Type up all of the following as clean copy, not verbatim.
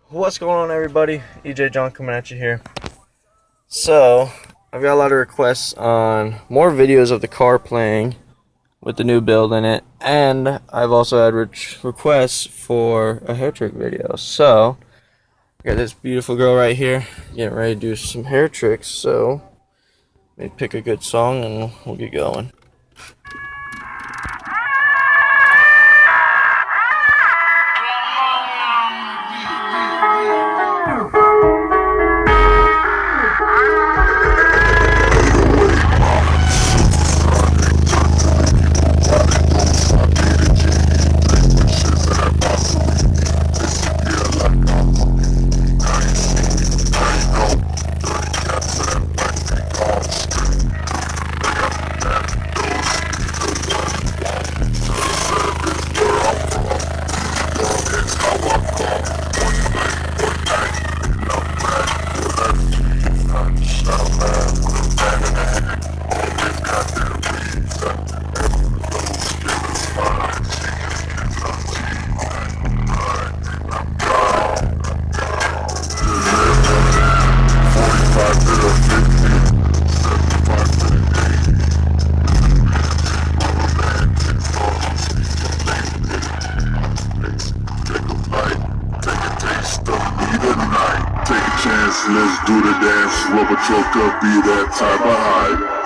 What's going on, everybody? EJ John coming at you here. So I've got a lot of requests on more videos of the car playing with the new build in it, and I've also had requests for a Hairtrick video. So I got this beautiful girl right here getting ready to do some hair tricks, so maybe pick a good song and we'll get going. Let's do the dance, rubber trucker, be that type of high.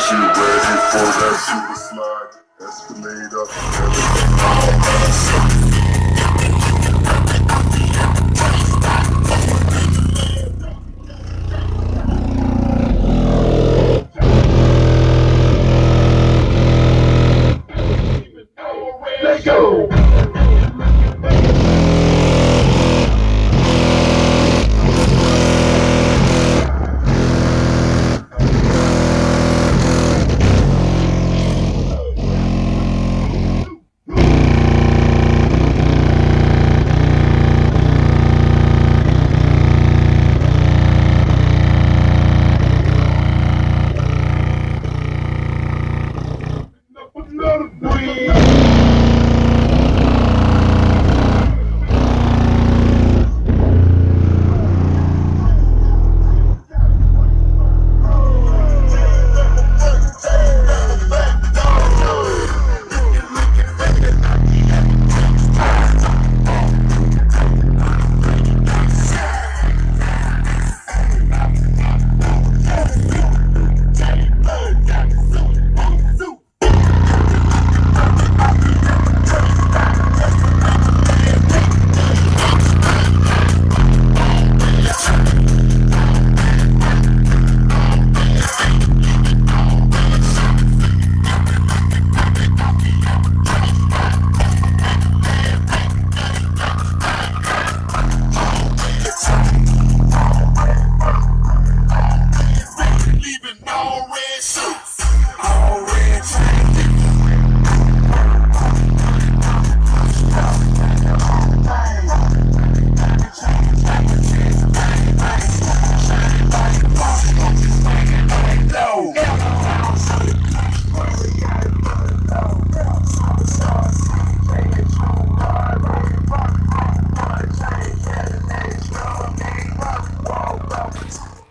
She ready for that super slide, escalator. Let's go!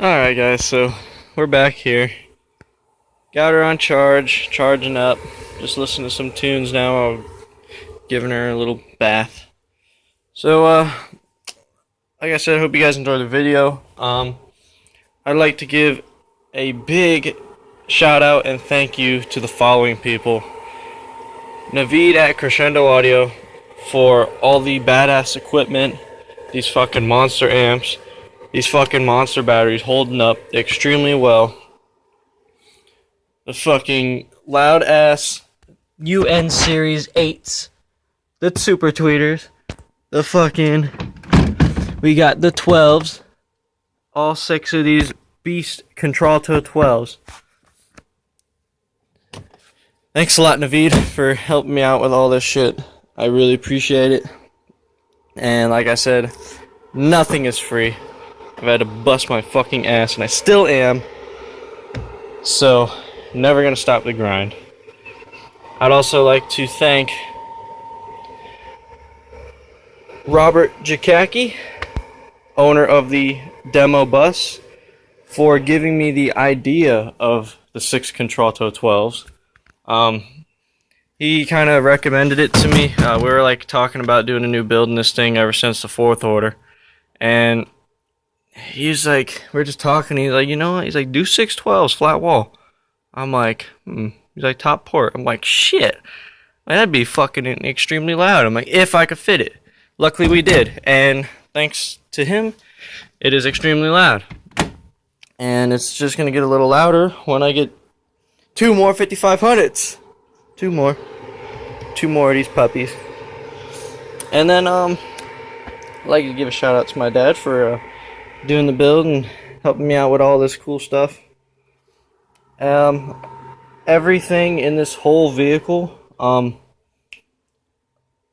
Alright guys, so we're back here. Got her on charging up. Just listening to some tunes now. I'm giving her a little bath. So, like I said, I hope you guys enjoyed the video. I'd like to give a big shout out and thank you to the following people. Naveed at Crescendo Audio for all the badass equipment, these fucking monster amps, these fucking monster batteries holding up extremely well. The fucking loud ass UN Series 8s, the super tweeters, the fucking, we got the 12s, all 6 of these beast Contralto 12s. Thanks a lot, Naveed, for helping me out with all this shit. I really appreciate it. And like I said, nothing is free. I've had to bust my fucking ass, and I still am. So, never gonna stop the grind. I'd also like to thank Robert Jakacki, owner of the demo bus, for giving me the idea of the 6 Contralto 12s. He kind of recommended it to me. We were like talking about doing a new build in this thing ever since the 4th order, and he's like, we're just talking. He's like, you know what? He's like, do 612s flat wall. I'm like, He's like, top port. I'm like, shit, that'd be fucking extremely loud. I'm like, if I could fit it. Luckily we did, and thanks to him, it is extremely loud. And it's just gonna get a little louder when I get 2 more 5500s. 2 more of these puppies. And then I'd like to give a shout out to my dad for doing the build and helping me out with all this cool stuff. Everything in this whole vehicle,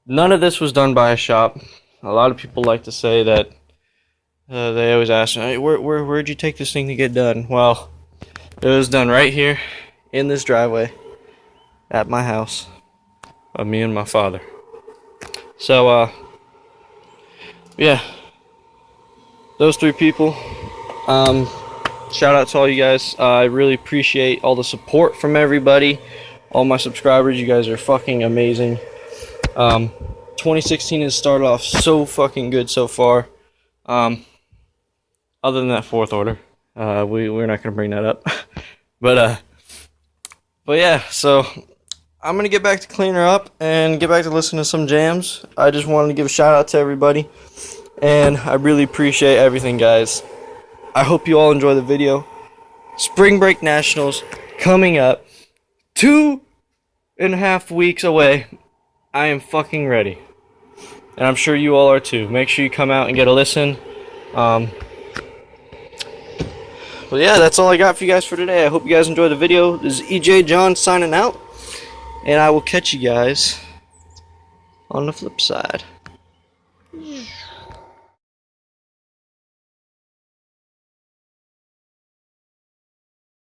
none of this was done by a shop. A lot of people like to say that they always ask me, hey, where'd you take this thing to get done? Well, it was done right here in this driveway at my house by me and my father. So yeah, those 3 people, shout out to all you guys. I really appreciate all the support from everybody, all my subscribers. You guys are fucking amazing. 2016 has started off so fucking good so far. Other than that 4th order, we're not gonna bring that up. but yeah, so I'm gonna get back to cleaning her up and get back to listening to some jams. I just wanted to give a shout out to everybody, and I really appreciate everything, guys. I hope you all enjoy the video. Spring Break Nationals coming up, 2.5 weeks away. I am fucking ready, and I'm sure you all are too. Make sure you come out and get a listen. Well, yeah, that's all I got for you guys for today. I hope you guys enjoyed the video. This is EJ John signing out, and I will catch you guys on the flip side.